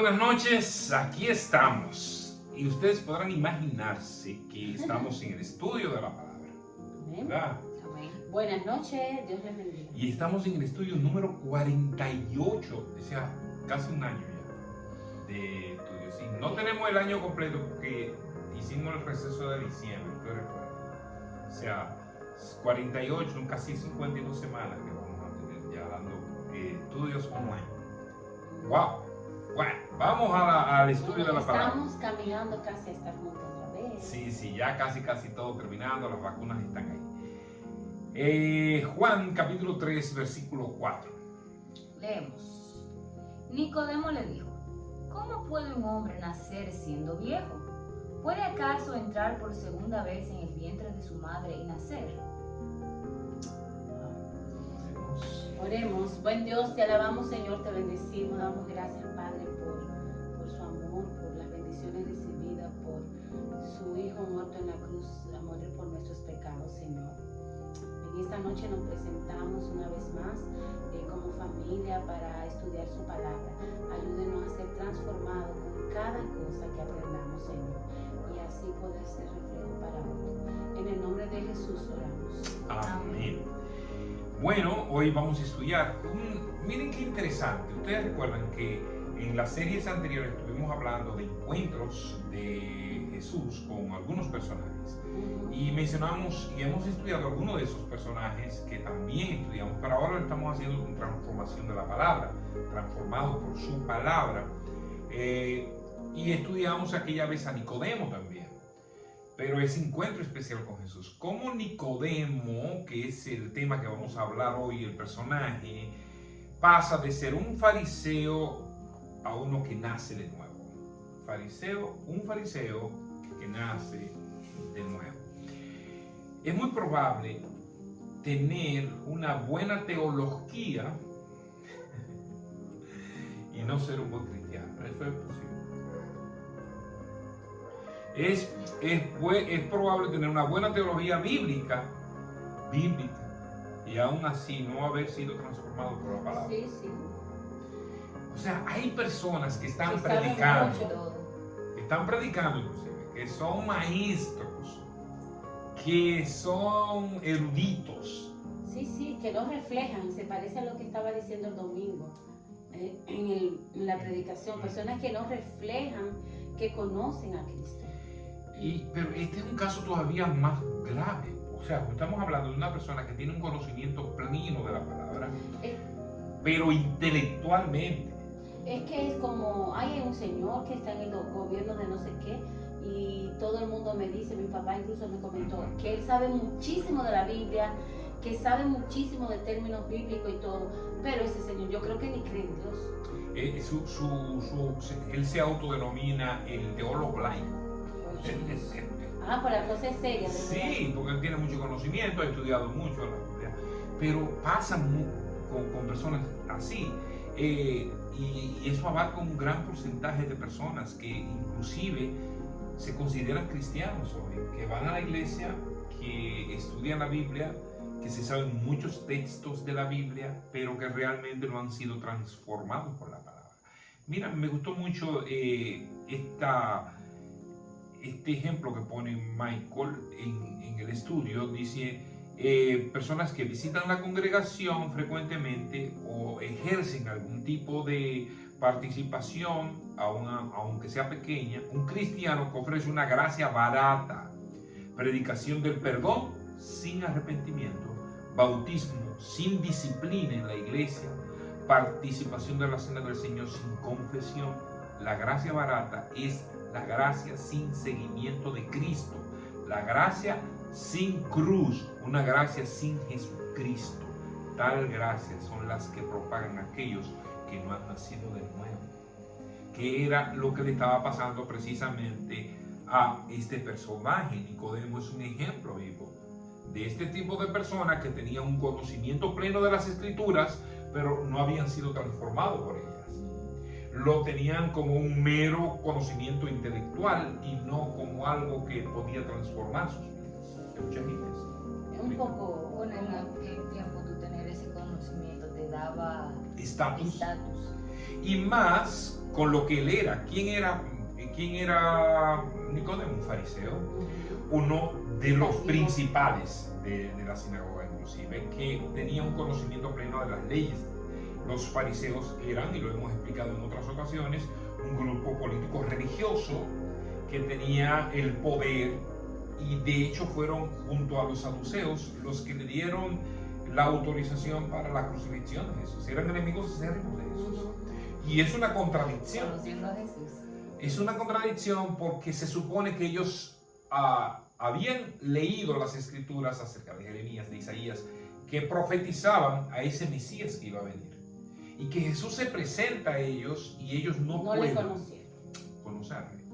buenas noches, aquí estamos. Y ustedes podrán imaginarse que estamos en el estudio de la palabra. Amén. ¿Verdad? Amén. Buenas noches, Dios les bendiga. Y estamos en el estudio número 48, o sea, casi un año ya de estudio. Sí, no tenemos el año completo porque hicimos el receso de diciembre, ustedes recuerdan. O sea, 48, son casi 52 semanas que vamos a tener ya dando estudios online. ¡Wow! Bueno, vamos al estudio de la palabra. Estamos caminando casi a estar juntos otra vez. Sí, ya casi todo terminando, las vacunas están ahí. Juan capítulo 3, versículo 4. Leemos. Nicodemo le dijo, ¿cómo puede un hombre nacer siendo viejo? ¿Puede acaso entrar por segunda vez en el vientre de su madre y nacer? Oremos. Buen Dios, te alabamos, Señor, te bendecimos, damos gracias, Padre, por su amor, por las bendiciones recibidas, por su Hijo muerto en la cruz, a morir por nuestros pecados, Señor. En esta noche nos presentamos una vez más como familia para estudiar su palabra. Ayúdenos a ser transformados con cada cosa que aprendamos, Señor, y así poder ser reflejo para otros. En el nombre de Jesús oramos. Amén. Bueno, hoy vamos a estudiar. Miren qué interesante. Ustedes recuerdan que en las series anteriores estuvimos hablando de encuentros de Jesús con algunos personajes. Y mencionamos y hemos estudiado algunos de esos personajes que también estudiamos, pero ahora estamos haciendo una transformación de la palabra, transformado por su palabra. Y estudiamos aquella vez a Nicodemo también. Pero ese encuentro especial con Jesús. Como Nicodemo, que es el tema que vamos a hablar hoy, el personaje, pasa de ser un fariseo a uno que nace de nuevo. Un fariseo que nace de nuevo. Es muy probable tener una buena teología y no ser un buen cristiano. Eso es posible. Es probable tener una buena teología bíblica, y aún así no haber sido transformado por la palabra. Sí. O sea, hay personas que están Que predicando, saben que son maestros, que son eruditos. Sí, que lo reflejan, se parece a lo que estaba diciendo el domingo en la predicación. Personas que no reflejan, que conocen a Cristo. Pero este es un caso todavía más grave. O sea, estamos hablando de una persona que tiene un conocimiento pleno de la palabra, pero intelectualmente. Es que es como, hay un señor que está en el gobierno de no sé qué, y todo el mundo me dice, mi papá incluso me comentó, que él sabe muchísimo de la Biblia, que sabe muchísimo de términos bíblicos y todo, pero ese señor yo creo que ni cree en Dios. Él se autodenomina el teólogo laico. Por la cosa es seria. Sí, porque él tiene mucho conocimiento, ha estudiado mucho la Biblia, pero pasa con personas así. Y eso abarca un gran porcentaje de personas que inclusive se consideran cristianos hoy, que van a la iglesia, que estudian la Biblia, que se saben muchos textos de la Biblia, pero que realmente no han sido transformados por la palabra. Mira, me gustó mucho este ejemplo que pone Michael en el estudio. Dice, personas que visitan la congregación frecuentemente o ejercen algún tipo de participación, aunque sea pequeña, un cristiano que ofrece una gracia barata, predicación del perdón sin arrepentimiento, bautismo sin disciplina en la iglesia, participación de la cena del Señor sin confesión. La gracia barata es la gracia sin seguimiento de Cristo, la gracia sin cruz, una gracia sin Jesucristo. Tal gracia son las que propagan aquellos que no han nacido de nuevo, que era lo que le estaba pasando precisamente a este personaje. Nicodemo es un ejemplo vivo de este tipo de personas que tenían un conocimiento pleno de las Escrituras, pero no habían sido transformados por ellas. Lo tenían como un mero conocimiento intelectual y no como algo que podía transformar sus vidas. Hay mucha gente. Es un poco... Bueno, en aquel tiempo tú tener ese conocimiento te daba estatus. estatus. Y más con lo que él era. ¿Quién era Nicodemo? Un fariseo. Uno de los principales de la sinagoga, inclusive, que tenía un conocimiento pleno de las leyes. Los fariseos eran, y lo hemos explicado en otras ocasiones, un grupo político religioso que tenía el poder, y de hecho fueron junto a los saduceos los que le dieron la autorización para la crucifixión de Jesús. Eran enemigos acérrimos de Jesús. Y es una contradicción. Conociendo a Jesús. Es una contradicción porque se supone que ellos habían leído las escrituras acerca de Jeremías, de Isaías, que profetizaban a ese Mesías que iba a venir. Y que Jesús se presenta a ellos y ellos no pueden conocerle.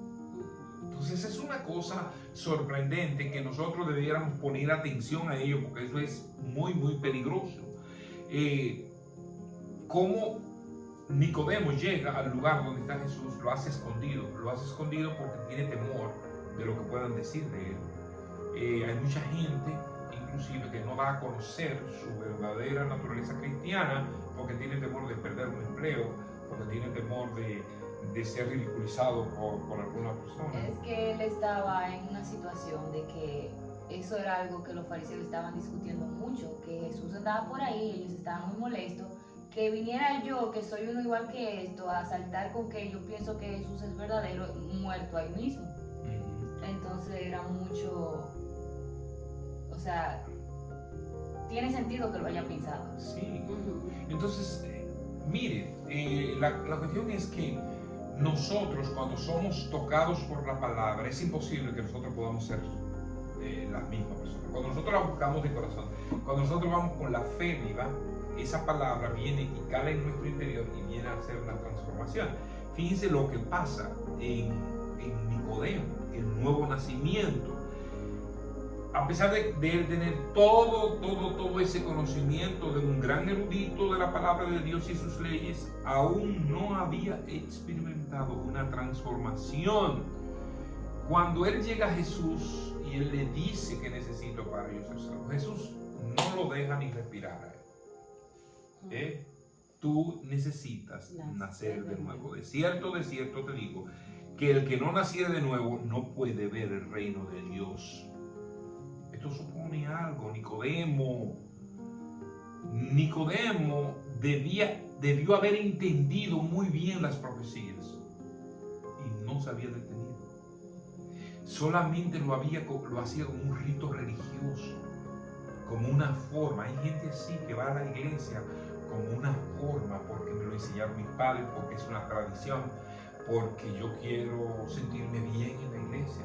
Entonces es una cosa sorprendente que nosotros debiéramos poner atención a ello, porque eso es muy, muy peligroso. Cómo Nicodemo llega al lugar donde está Jesús, lo hace escondido porque tiene temor de lo que puedan decir de él. Hay mucha gente, inclusive, que no va a conocer su verdadera naturaleza cristiana porque tiene temor de perder un empleo, porque tiene temor de ser ridiculizado por alguna persona. Es que él estaba en una situación de que eso era algo que los fariseos estaban discutiendo mucho, que Jesús andaba por ahí, ellos estaban muy molestos, que viniera yo, que soy uno igual que esto, a saltar con que yo pienso que Jesús es verdadero, muerto ahí mismo. Entonces era mucho, o sea, tiene sentido que lo haya pensado. Sí. Entonces, mire, la cuestión es que nosotros, cuando somos tocados por la palabra, es imposible que nosotros podamos ser las mismas personas. Cuando nosotros la buscamos de corazón, cuando nosotros vamos con la fe viva, esa palabra viene y cala en nuestro interior y viene a hacer una transformación. Fíjense lo que pasa en Nicodemo, el nuevo nacimiento. A pesar de él tener todo ese conocimiento de un gran erudito de la palabra de Dios y sus leyes, aún no había experimentado una transformación. Cuando él llega a Jesús y él le dice que necesita para ellos ser salvos, Jesús no lo deja ni respirar a él. Tú necesitas nacer de nuevo. De cierto te digo, que el que no naciere de nuevo no puede ver el reino de Dios. Esto supone algo. Nicodemo debió haber entendido muy bien las profecías y no se había detenido. Solamente lo hacía como un rito religioso, como una forma. Hay gente así que va a la iglesia como una forma, porque me lo enseñaron mis padres, porque es una tradición, porque yo quiero sentirme bien en la iglesia.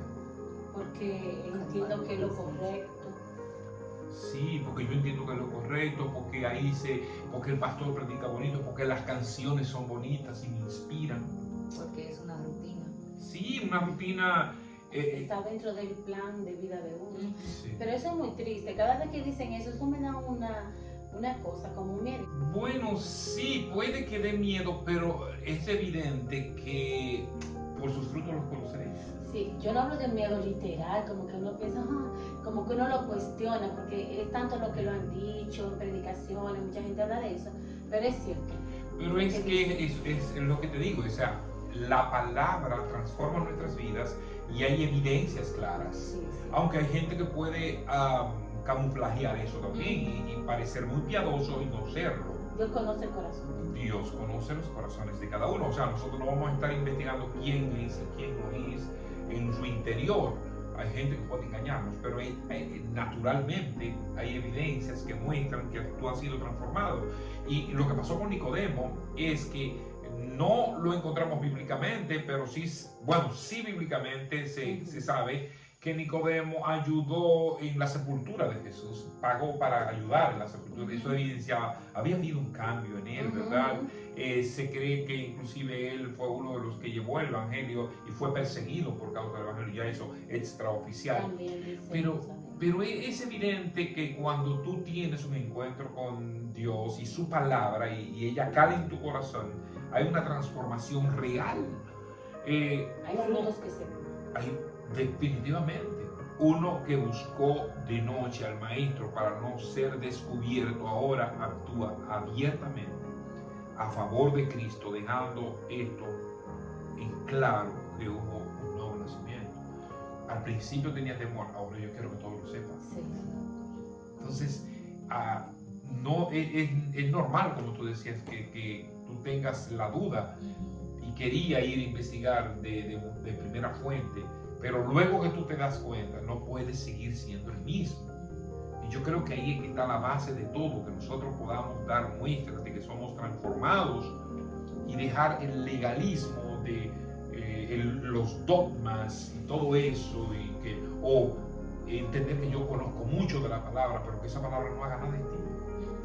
Porque entiendo que es lo correcto. Sí, porque yo entiendo que es lo correcto, porque el pastor predica bonito, porque las canciones son bonitas y me inspiran. Porque es una rutina. Sí, una rutina. Está dentro del plan de vida de uno. Sí. Pero eso es muy triste. Cada vez que dicen eso me da una cosa como un miedo. Bueno, sí, puede que dé miedo, pero es evidente que por sus frutos los conoceréis. Sí, yo no hablo de miedo literal, como que uno piensa, como que uno lo cuestiona, porque es tanto lo que lo han dicho en predicaciones, mucha gente habla de eso, pero es cierto. Pero es que es lo que te digo, o sea, la palabra transforma nuestras vidas y hay evidencias claras. Sí. Aunque hay gente que puede camuflajear eso también y parecer muy piadoso y no serlo. Dios conoce el corazón. Dios conoce los corazones de cada uno. O sea, nosotros no vamos a estar investigando quién es y quién no es en su interior. Hay gente que puede engañarnos, pero naturalmente hay evidencias que muestran que tú has sido transformado. Y lo que pasó con Nicodemo es que no lo encontramos bíblicamente, pero sí bíblicamente se sabe que Nicodemo ayudó en la sepultura de Jesús, pagó para ayudar en la sepultura. Eso evidenciaba, había habido un cambio en él, ¿verdad? Se cree que inclusive él fue uno de los que llevó el evangelio y fue perseguido por causa del evangelio, ya eso extraoficial. Pero es evidente que cuando tú tienes un encuentro con Dios y su palabra y ella cala en tu corazón, hay una transformación real. Hay frutos que se ven. Definitivamente. Uno que buscó de noche al maestro para no ser descubierto, ahora actúa abiertamente a favor de Cristo, dejando esto en claro que hubo un nuevo nacimiento. Al principio tenía temor, ahora yo quiero que todos lo sepan. Sí. Entonces, no es normal, como tú decías, que tú tengas la duda y quería ir a investigar de primera fuente, pero luego que tú te das cuenta, no puedes seguir siendo el mismo. Y yo creo que ahí es que está la base de todo, que nosotros podamos dar muestras de que somos transformados y dejar el legalismo de los dogmas y todo eso, o entender que yo conozco mucho de la palabra, pero que esa palabra no haga nada en ti.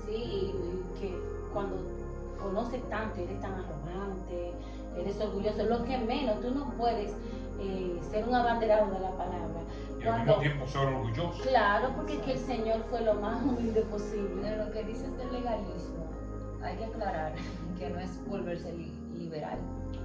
Sí, y que cuando conoces tanto, eres tan arrogante, eres orgulloso, lo que menos, tú no puedes ser un abanderado de la palabra. Y al mismo tiempo ser orgulloso. Claro, porque es que el Señor fue lo más humilde posible. En lo que dices del legalismo, hay que aclarar que no es volverse liberal.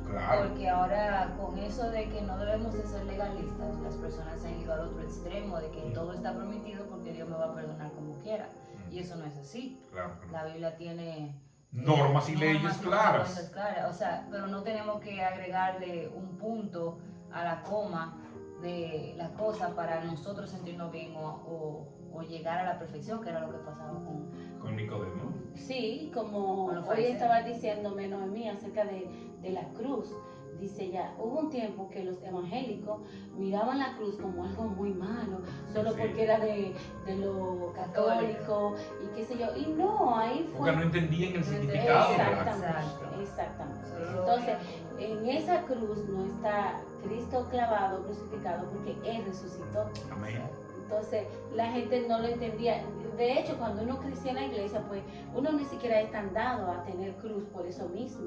Claro. Porque ahora con eso de que no debemos de ser legalistas, las personas se han ido al otro extremo de que todo está permitido porque Dios me va a perdonar como quiera. Y eso no es así. Claro. La Biblia tiene normas y leyes claras. Cosas claras. O sea, pero no tenemos que agregarle un punto a la coma de la cosa para nosotros sentirnos bien o llegar a la perfección, que era lo que pasaba con Nicodemo. Sí, como Con los hoy fariseos. estaba diciéndome Noemí acerca de la cruz. Dice ya, hubo un tiempo que los evangélicos miraban la cruz como algo muy malo, solo Sí. porque era de lo católico y qué sé yo. Y no, ahí fue... Porque no entendían el significado de la cruz. Exactamente, exactamente. Solo Entonces, en esa cruz no está Cristo clavado, crucificado, porque Él resucitó. Amén. Entonces, la gente no lo entendía. De hecho, cuando uno crecía en la iglesia, pues uno ni siquiera es tan dado a tener cruz por eso mismo.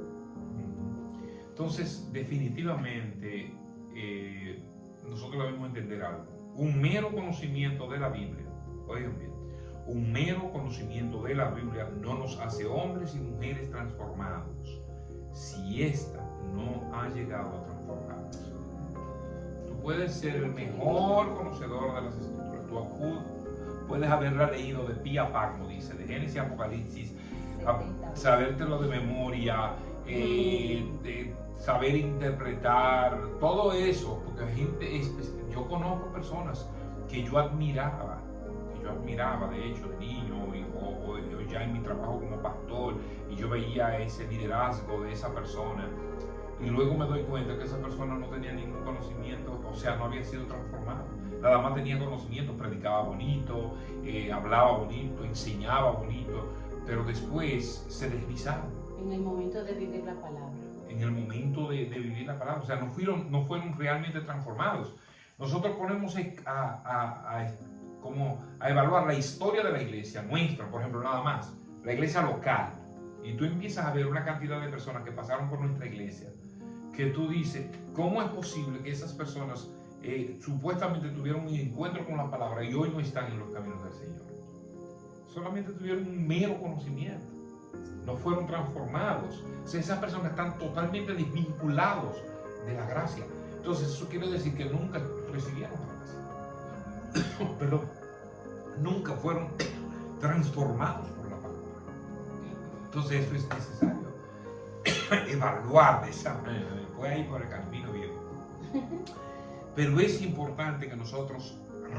Entonces, definitivamente, nosotros debemos entender algo. Un mero conocimiento de la Biblia, oigan bien, un mero conocimiento de la Biblia no nos hace hombres y mujeres transformados si ésta no ha llegado a transformarnos. Tú puedes ser el mejor conocedor de las Escrituras. Tú puedes haberla leído de pie a pa, como dice, de Génesis a Apocalipsis, sabértelo de memoria, de saber interpretar, todo eso, porque hay gente, yo conozco personas que yo admiraba de hecho de niño, o ya en mi trabajo como pastor, y yo veía ese liderazgo de esa persona, y luego me doy cuenta que esa persona no tenía ningún conocimiento, o sea, no había sido transformado, nada más tenía conocimiento, predicaba bonito, hablaba bonito, enseñaba bonito, pero después se deslizaron. En el momento de vivir la palabra. En el momento de vivir la palabra, o sea, no fueron realmente transformados. Nosotros ponemos como a evaluar la historia de la iglesia nuestra, por ejemplo, nada más, la iglesia local, y tú empiezas a ver una cantidad de personas que pasaron por nuestra iglesia, que tú dices, ¿cómo es posible que esas personas supuestamente tuvieron un encuentro con la palabra y hoy no están en los caminos del Señor? Solamente tuvieron un mero conocimiento. No fueron transformados. O sea, esas personas están totalmente desvinculados de la gracia. Entonces eso quiere decir que nunca recibieron la gracia. Perdón. Nunca fueron transformados por la palabra. Entonces eso es necesario evaluar de esa manera. Fue ahí por el camino viejo. Pero es importante que nosotros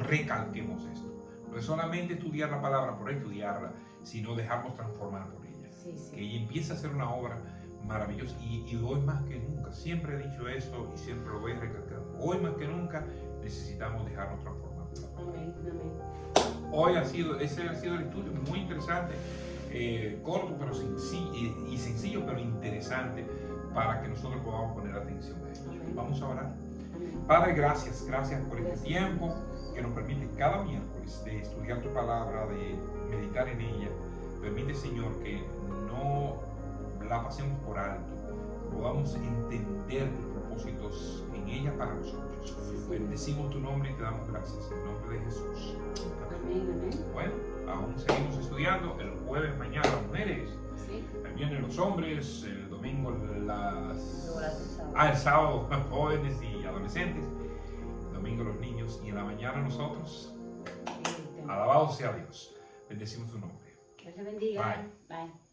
recalquemos esto. No es solamente estudiar la palabra por estudiarla, sino dejarnos transformar por ella. Sí, sí. Que ella empieza a ser una obra maravillosa. Y hoy más que nunca, siempre he dicho eso y siempre lo voy a recalcar. Hoy más que nunca necesitamos dejarnos transformar. Amén, amén. Hoy ese ha sido el estudio muy interesante, corto pero sencillo pero interesante para que nosotros podamos poner atención a ello. Amén. Vamos a orar. Amén. Padre, gracias por este Gracias. tiempo que nos permite cada miércoles de estudiar tu palabra, de meditar en ella. Permite, Señor, que no la pasemos por alto, podamos entender tus propósitos en ella para nosotros. Sí, sí. Bendecimos tu nombre y te damos gracias en nombre de Jesús. Amén, amén. Bueno, aún seguimos estudiando. El jueves mañana las mujeres, Sí. el viernes los hombres, el domingo Luego las del sábado. el sábado jóvenes y adolescentes, el domingo los niños. ellos. Y en la mañana nosotros, Sí, alabado sea Dios. Bendecimos tu nombre. Dios le bendiga. Bye. Bye.